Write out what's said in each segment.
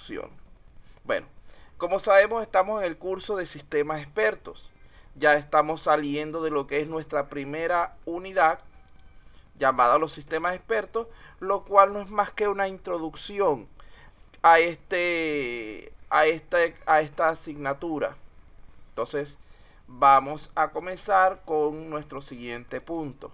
introducción. Bueno, como sabemos, estamos en el curso de sistemas expertos. Ya estamos saliendo de lo que es nuestra primera unidad llamada los sistemas expertos, lo cual no es más que una introducción a esta asignatura. Entonces, vamos a comenzar con nuestro siguiente punto.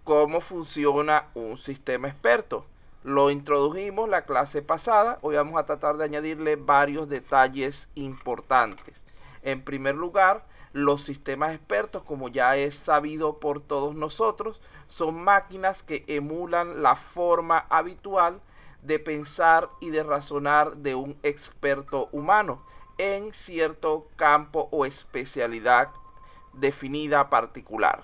¿Cómo funciona un sistema experto? Lo introdujimos la clase pasada. Hoy vamos a tratar de añadirle varios detalles importantes. En primer lugar, los sistemas expertos, como ya es sabido por todos nosotros, son máquinas que emulan la forma habitual de pensar y de razonar de un experto humano en cierto campo o especialidad definida particular.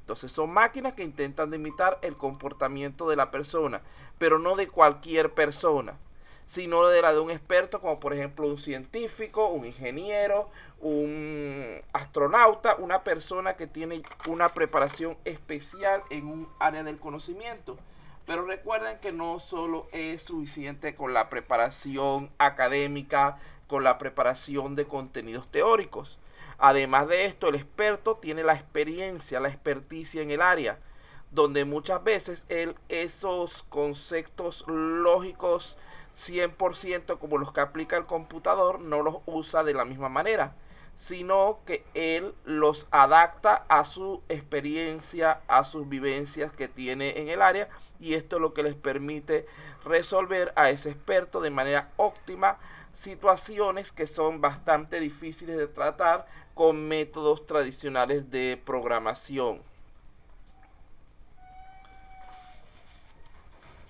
Entonces son máquinas que intentan imitar el comportamiento de la persona, pero no de cualquier persona, sino de la de un experto, como por ejemplo un científico, un ingeniero, un astronauta, una persona que tiene una preparación especial en un área del conocimiento. Pero recuerden que no solo es suficiente con la preparación académica, con la preparación de contenidos teóricos. Además de esto, el experto tiene la experiencia, la experticia en el área, donde muchas veces esos conceptos lógicos 100% como los que aplica el computador no los usa de la misma manera, sino que él los adapta a su experiencia, a sus vivencias que tiene en el área, y esto es lo que les permite resolver a ese experto de manera óptima situaciones que son bastante difíciles de tratar con métodos tradicionales de programación.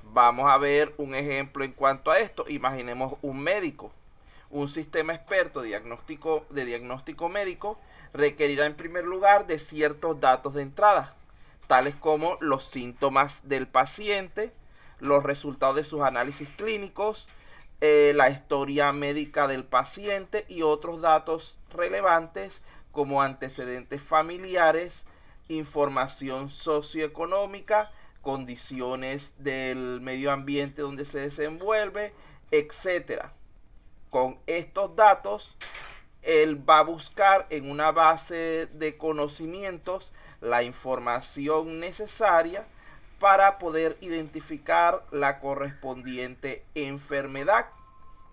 Vamos a ver un ejemplo en cuanto a esto. Imaginemos un médico. Un sistema experto de diagnóstico médico requerirá en primer lugar de ciertos datos de entrada, tales como los síntomas del paciente, los resultados de sus análisis clínicos, la historia médica del paciente y otros datos relevantes como antecedentes familiares, información socioeconómica, condiciones del medio ambiente donde se desenvuelve, etcétera. Con estos datos, él va a buscar en una base de conocimientos la información necesaria para poder identificar la correspondiente enfermedad.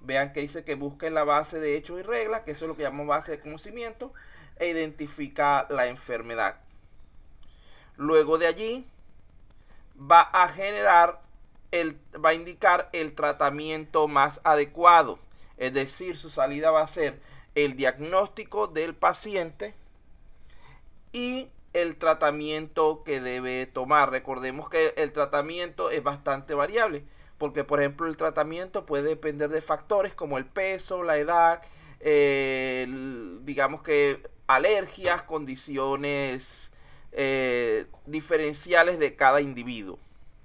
Vean que dice que busca en la base de hechos y reglas, que eso es lo que llamamos base de conocimiento, e identifica la enfermedad. Luego de allí va a indicar el tratamiento más adecuado. Es decir, su salida va a ser el diagnóstico del paciente y el tratamiento que debe tomar. Recordemos que el tratamiento es bastante variable, porque por ejemplo el tratamiento puede depender de factores como el peso, la edad, digamos que alergias, condiciones diferenciales de cada individuo.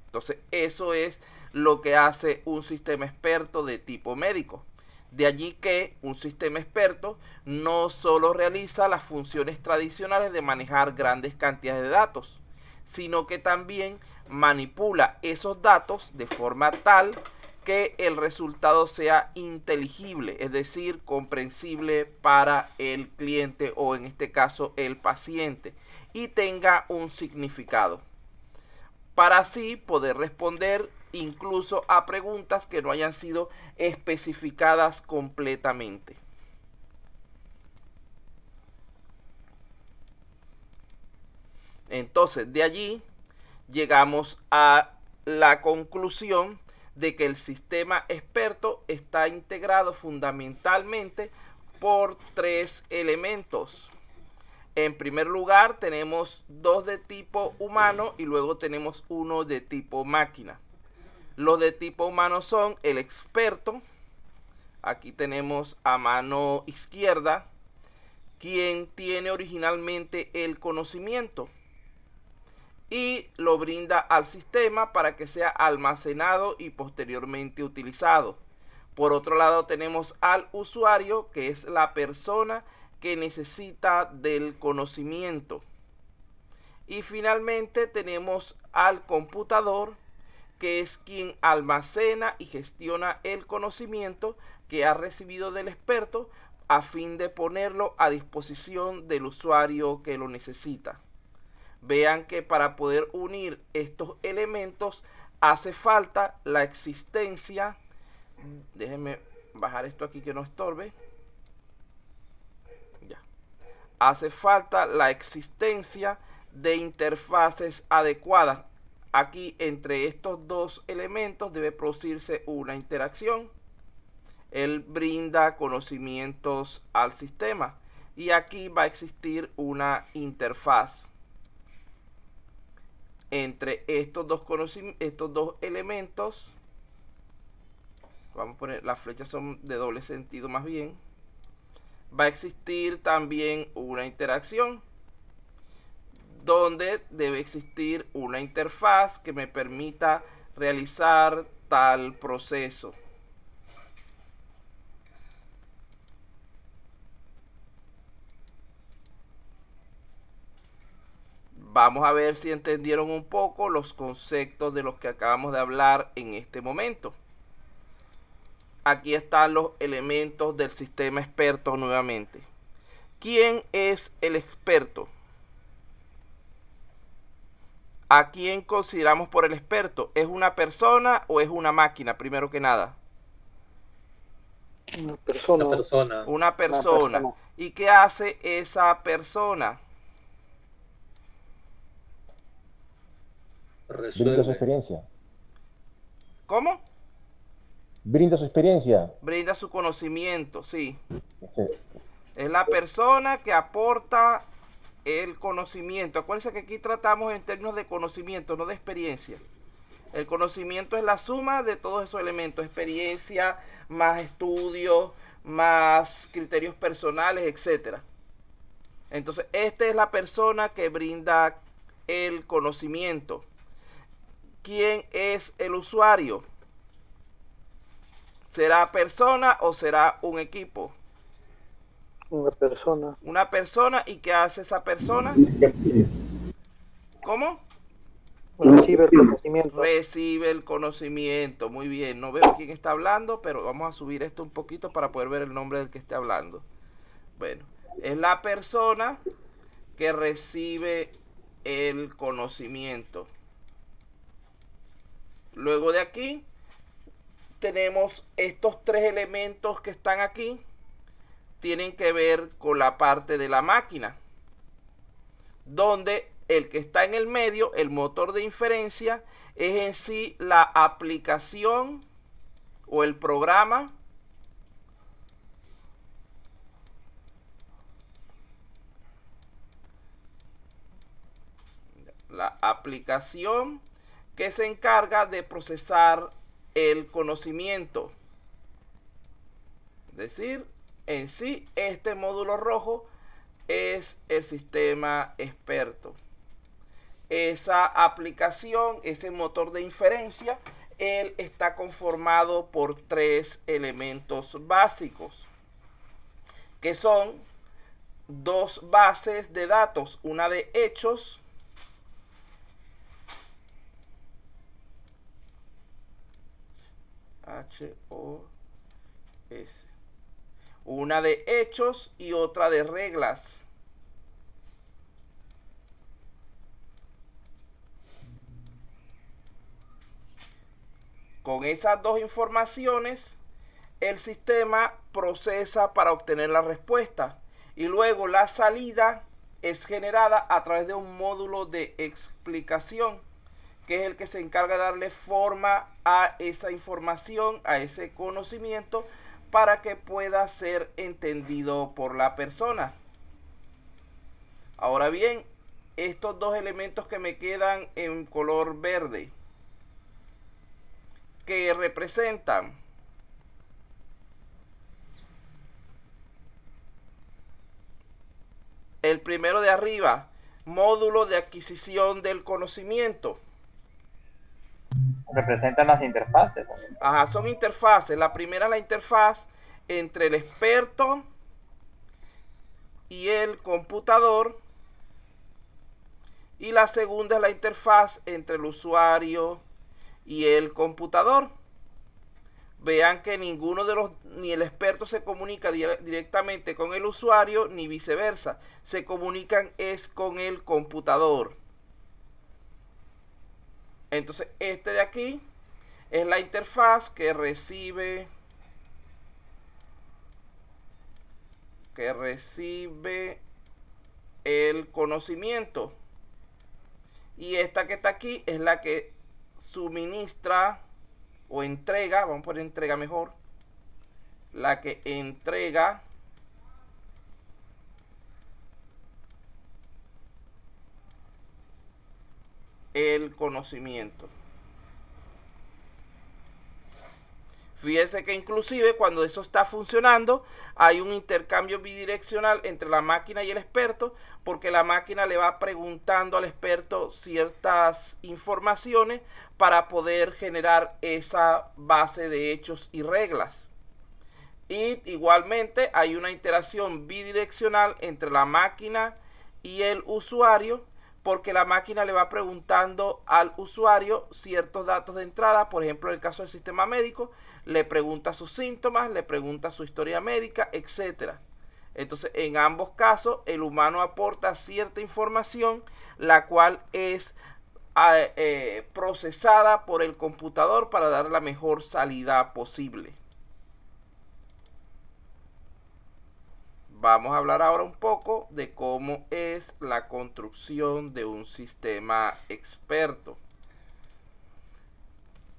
Entonces eso es lo que hace un sistema experto de tipo médico. De allí que un sistema experto no solo realiza las funciones tradicionales de manejar grandes cantidades de datos, sino que también manipula esos datos de forma tal que el resultado sea inteligible, es decir, comprensible para el cliente o en este caso el paciente, y tenga un significado, para así poder responder incluso a preguntas que no hayan sido especificadas completamente. Entonces, de allí llegamos a la conclusión de que el sistema experto está integrado fundamentalmente por tres elementos. En primer lugar, tenemos dos de tipo humano y luego tenemos uno de tipo máquina. Los de tipo humano son el experto, aquí tenemos a mano izquierda, quien tiene originalmente el conocimiento y lo brinda al sistema para que sea almacenado y posteriormente utilizado. Por otro lado tenemos al usuario, que es la persona que necesita del conocimiento. Y finalmente tenemos al computador, que es quien almacena y gestiona el conocimiento que ha recibido del experto a fin de ponerlo a disposición del usuario que lo necesita. Vean que para poder unir estos elementos hace falta la existencia, déjenme bajar esto aquí que no estorbe, ya, hace falta la existencia de interfaces adecuadas. Aquí entre estos dos elementos debe producirse una interacción. Él brinda conocimientos al sistema y aquí va a existir una interfaz entre estos dos elementos. Vamos a poner, las flechas son de doble sentido más bien. Va a existir también una interacción donde debe existir una interfaz que me permita realizar tal proceso. Vamos a ver si entendieron un poco los conceptos de los que acabamos de hablar en este momento. Aquí están los elementos del sistema experto nuevamente. ¿Quién es el experto? ¿A quién consideramos por el experto? ¿Es una persona o es una máquina, primero que nada? Una persona. Una persona. ¿Y qué hace esa persona? Brinda su experiencia. ¿Cómo? Brinda su experiencia. Brinda su conocimiento, sí. Sí. Es la persona que aporta el conocimiento. Acuérdense que aquí tratamos en términos de conocimiento, no de experiencia. El conocimiento es la suma de todos esos elementos. Experiencia, más estudios, más criterios personales, etc. Entonces, esta es la persona que brinda el conocimiento. ¿Quién es el usuario? ¿Será persona o será un equipo? Una persona. Una persona. ¿Y qué hace esa persona? ¿Cómo? Recibe el conocimiento. Recibe el conocimiento. Muy bien. No veo quién está hablando, pero vamos a subir esto un poquito para poder ver el nombre del que esté hablando. Bueno, es la persona que recibe el conocimiento. Luego de aquí tenemos estos tres elementos que están aquí. Tienen que ver con la parte de la máquina, donde el que está en el medio, el motor de inferencia, es en sí la aplicación o el programa que se encarga de procesar el conocimiento. Es decir, en sí, este módulo rojo es el sistema experto. Esa aplicación, ese motor de inferencia, él está conformado por tres elementos básicos, que son dos bases de datos, una de hechos H-O-S, una de hechos y otra de reglas. Con esas dos informaciones, el sistema procesa para obtener la respuesta y luego la salida es generada a través de un módulo de explicación, que es el que se encarga de darle forma a esa información, a ese conocimiento, para que pueda ser entendido por la persona. Ahora bien, estos dos elementos que me quedan en color verde, que representan el primero de arriba, módulo de adquisición del conocimiento. Representan las interfaces. Ajá, son interfaces. La primera es la interfaz entre el experto y el computador. Y la segunda es la interfaz entre el usuario y el computador. Vean que ninguno de los, ni el experto se comunica directamente con el usuario, ni viceversa. Se comunican es con el computador. Entonces, este de aquí es la interfaz que recibe el conocimiento. Y esta que está aquí es la que suministra o entrega, vamos a poner entrega mejor, la que entrega el conocimiento. Fíjense que inclusive cuando eso está funcionando hay un intercambio bidireccional entre la máquina y el experto, porque la máquina le va preguntando al experto ciertas informaciones para poder generar esa base de hechos y reglas. Y igualmente hay una interacción bidireccional entre la máquina y el usuario, porque la máquina le va preguntando al usuario ciertos datos de entrada. Por ejemplo, en el caso del sistema médico, le pregunta sus síntomas, le pregunta su historia médica, etc. Entonces, en ambos casos, el humano aporta cierta información, la cual es procesada por el computador para dar la mejor salida posible. Vamos a hablar ahora un poco de cómo es la construcción de un sistema experto.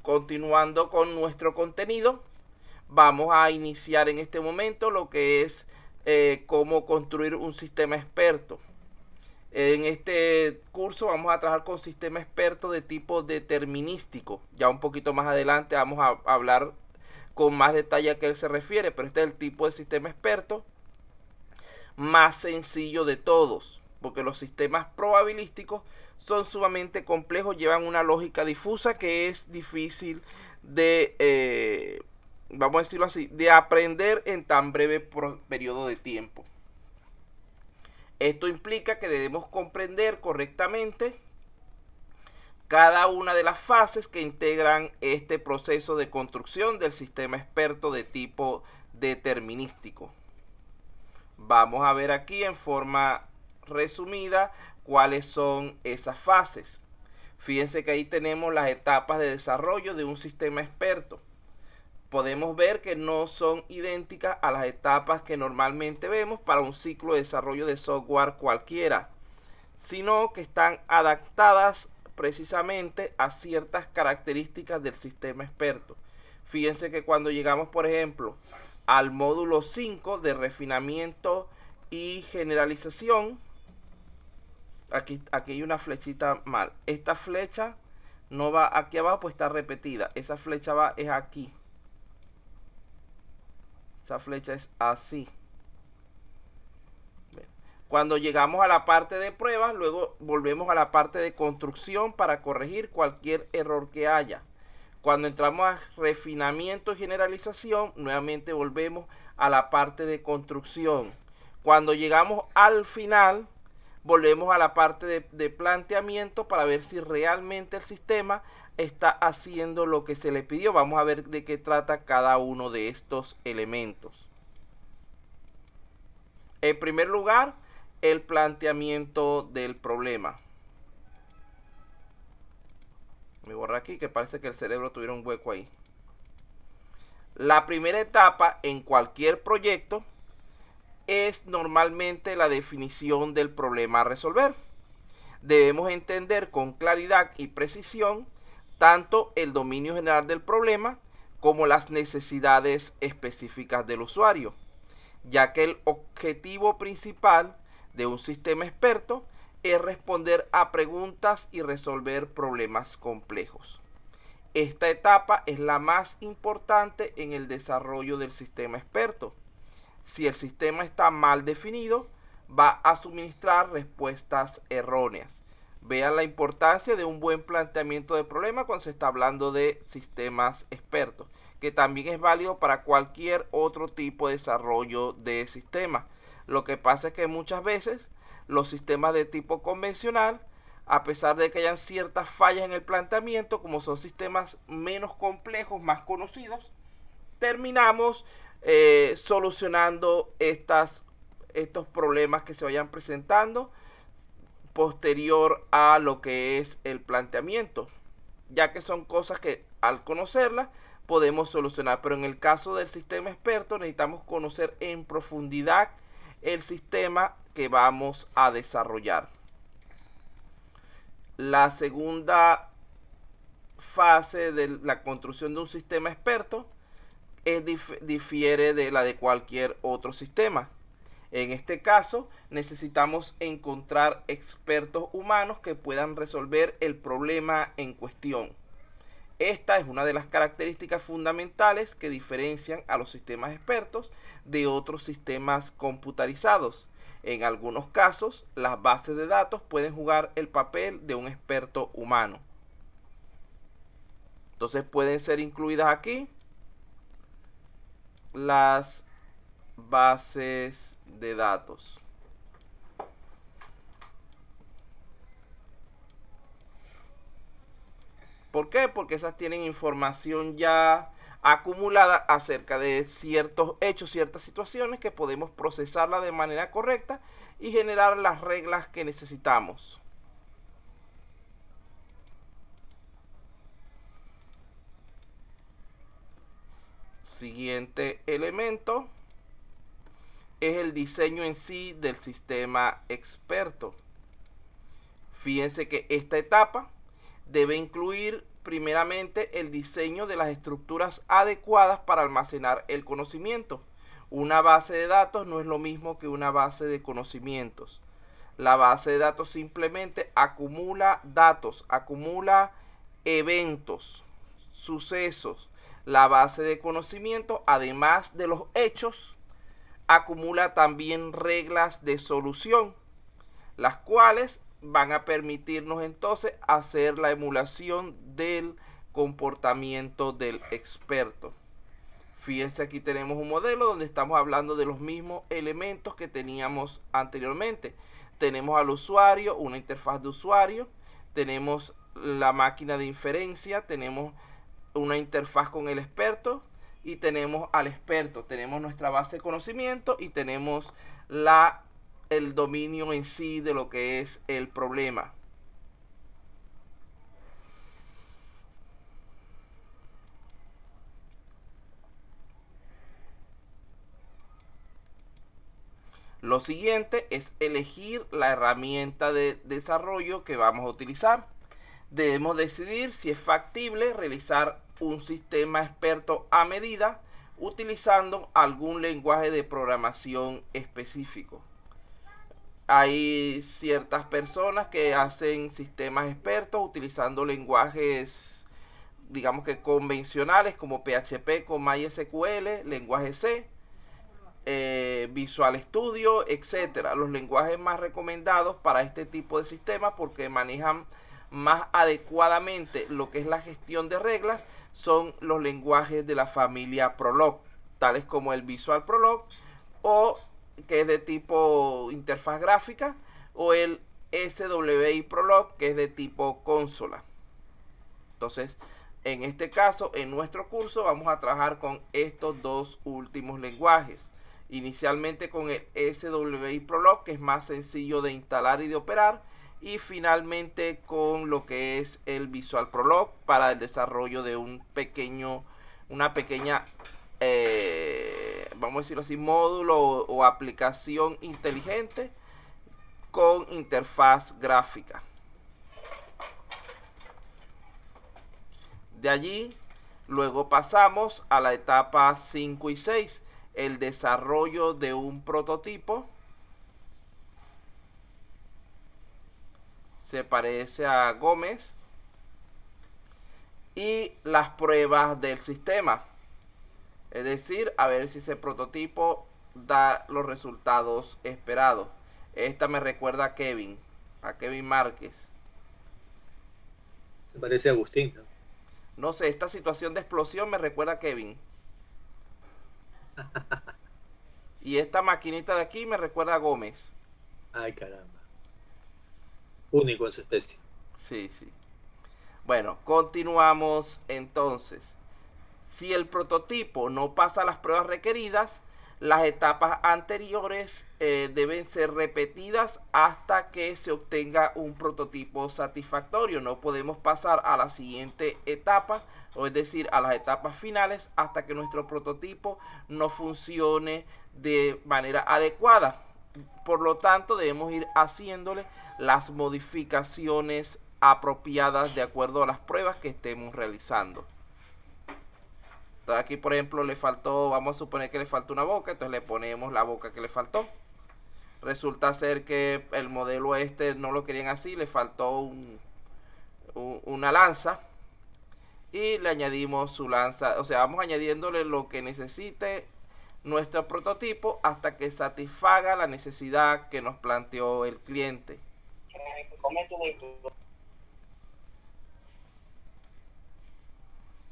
Continuando con nuestro contenido, vamos a iniciar en este momento lo que es cómo construir un sistema experto. En este curso vamos a trabajar con sistema experto de tipo determinístico. Ya un poquito más adelante vamos a hablar con más detalle a qué él se refiere, pero este es el tipo de sistema experto más sencillo de todos, porque los sistemas probabilísticos son sumamente complejos, llevan una lógica difusa que es difícil de, vamos a decirlo así, de aprender en tan breve periodo de tiempo. Esto implica que debemos comprender correctamente cada una de las fases que integran este proceso de construcción del sistema experto de tipo determinístico. Vamos a ver aquí en forma resumida cuáles son esas fases. Fíjense que ahí tenemos las etapas de desarrollo de un sistema experto. Podemos ver que no son idénticas a las etapas que normalmente vemos para un ciclo de desarrollo de software cualquiera, sino que están adaptadas precisamente a ciertas características del sistema experto. Fíjense que cuando llegamos, por ejemplo, al módulo 5 de refinamiento y generalización, aquí hay una flechita mal. Esta flecha no va aquí abajo, pues está repetida. Esa flecha va es aquí. Esa flecha es así. Cuando llegamos a la parte de pruebas, luego volvemos a la parte de construcción para corregir cualquier error que haya. Cuando entramos a refinamiento y generalización, nuevamente volvemos a la parte de construcción. Cuando llegamos al final, volvemos a la parte de planteamiento para ver si realmente el sistema está haciendo lo que se le pidió. Vamos a ver de qué trata cada uno de estos elementos. En primer lugar, el planteamiento del problema. Me borra aquí que parece que el cerebro tuviera un hueco ahí. La primera etapa en cualquier proyecto es normalmente la definición del problema a resolver. Debemos entender con claridad y precisión tanto el dominio general del problema como las necesidades específicas del usuario, ya que el objetivo principal de un sistema experto es responder a preguntas y resolver problemas complejos. Esta etapa es la más importante en el desarrollo del sistema experto. Si el sistema está mal definido, va a suministrar respuestas erróneas. Vean la importancia de un buen planteamiento de problema cuando se está hablando de sistemas expertos, que también es válido para cualquier otro tipo de desarrollo de sistema. Lo que pasa es que muchas veces los sistemas de tipo convencional a pesar de que hayan ciertas fallas en el planteamiento, como son sistemas menos complejos, más conocidos, terminamos solucionando estos problemas que se vayan presentando posterior a lo que es el planteamiento, ya que son cosas que al conocerlas podemos solucionar. Pero en el caso del sistema experto necesitamos conocer en profundidad el sistema que vamos a desarrollar. La segunda fase de la construcción de un sistema experto difiere de la de cualquier otro sistema. En este caso necesitamos encontrar expertos humanos que puedan resolver el problema en cuestión. Esta es una de las características fundamentales que diferencian a los sistemas expertos de otros sistemas computarizados. En algunos casos, las bases de datos pueden jugar el papel de un experto humano. Entonces pueden ser incluidas aquí las bases de datos. ¿Por qué? Porque esas tienen información ya acumulada acerca de ciertos hechos, ciertas situaciones que podemos procesarla de manera correcta y generar las reglas que necesitamos. Siguiente elemento es el diseño en sí del sistema experto. Fíjense que esta etapa debe incluir primeramente el diseño de las estructuras adecuadas para almacenar el conocimiento. Una base de datos no es lo mismo que una base de conocimientos. La base de datos simplemente acumula datos, acumula eventos, sucesos. La base de conocimiento, además de los hechos, acumula también reglas de solución, las cuales van a permitirnos entonces hacer la emulación del comportamiento del experto. Fíjense, aquí tenemos un modelo donde estamos hablando de los mismos elementos que teníamos anteriormente. Tenemos al usuario, una interfaz de usuario, tenemos la máquina de inferencia, tenemos una interfaz con el experto y tenemos al experto. Tenemos nuestra base de conocimiento y tenemos el dominio en sí de lo que es el problema. Lo siguiente es elegir la herramienta de desarrollo que vamos a utilizar. Debemos decidir si es factible realizar un sistema experto a medida utilizando algún lenguaje de programación específico. Hay ciertas personas que hacen sistemas expertos utilizando lenguajes, digamos que convencionales, como PHP con MySQL, lenguaje C, Visual Studio, etcétera. Los lenguajes más recomendados para este tipo de sistemas, porque manejan más adecuadamente lo que es la gestión de reglas, son los lenguajes de la familia Prolog, tales como el Visual Prolog, o que es de tipo interfaz gráfica, o el SWI Prolog, que es de tipo consola. Entonces, en este caso, en nuestro curso vamos a trabajar con estos dos últimos lenguajes. Inicialmente con el SWI Prolog, que es más sencillo de instalar y de operar, y finalmente con lo que es el Visual Prolog para el desarrollo de una pequeña, vamos a decirlo así, módulo o aplicación inteligente con interfaz gráfica. De allí, luego pasamos a la etapa 5 y 6, el desarrollo de un prototipo. Se parece a Gómez. Y las pruebas del sistema. Es decir, a ver si ese prototipo da los resultados esperados. Esta me recuerda a Kevin Márquez. Se parece a Agustín, ¿no? No sé, esta situación de explosión me recuerda a Kevin. Y esta maquinita de aquí me recuerda a Gómez. Ay, caramba. único en su especie. Sí, sí. Bueno, continuamos entonces. Si el prototipo no pasa las pruebas requeridas, las etapas anteriores deben ser repetidas hasta que se obtenga un prototipo satisfactorio. No podemos pasar a la siguiente etapa, o es decir, a las etapas finales, hasta que nuestro prototipo no funcione de manera adecuada. Por lo tanto, debemos ir haciéndole las modificaciones apropiadas de acuerdo a las pruebas que estemos realizando. Entonces aquí, por ejemplo, le faltó, vamos a suponer que le faltó una boca, entonces le ponemos la boca que le faltó. Resulta ser que el modelo este no lo querían así, le faltó una lanza y le añadimos su lanza. O sea, vamos añadiéndole lo que necesite nuestro prototipo hasta que satisfaga la necesidad que nos planteó el cliente.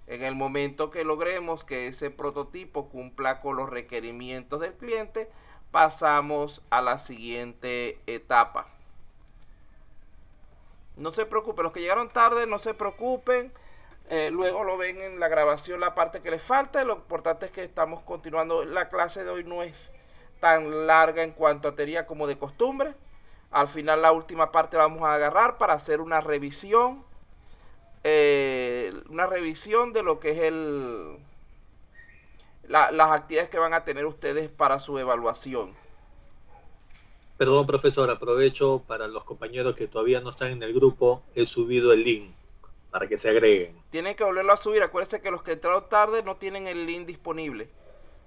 En el momento que logremos que ese prototipo cumpla con los requerimientos del cliente, pasamos a la siguiente etapa. No se preocupen, los que llegaron tarde no se preocupen. Luego lo ven en la grabación la parte que les falta. Lo importante es que estamos continuando. La clase de hoy no es tan larga en cuanto a teoría como de costumbre. Al final la última parte la vamos a agarrar para hacer una revisión. Una revisión de lo que es las actividades que van a tener ustedes para su evaluación. Perdón, profesor, aprovecho para los compañeros que todavía no están en el grupo, he subido el link para que se agreguen. Tienen que volverlo a subir. Acuérdense que los que entraron tarde no tienen el link disponible.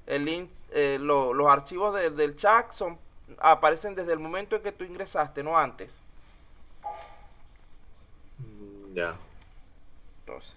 El link, los archivos del chat aparecen desde el momento en que tú ingresaste, no antes. Ya. Entonces,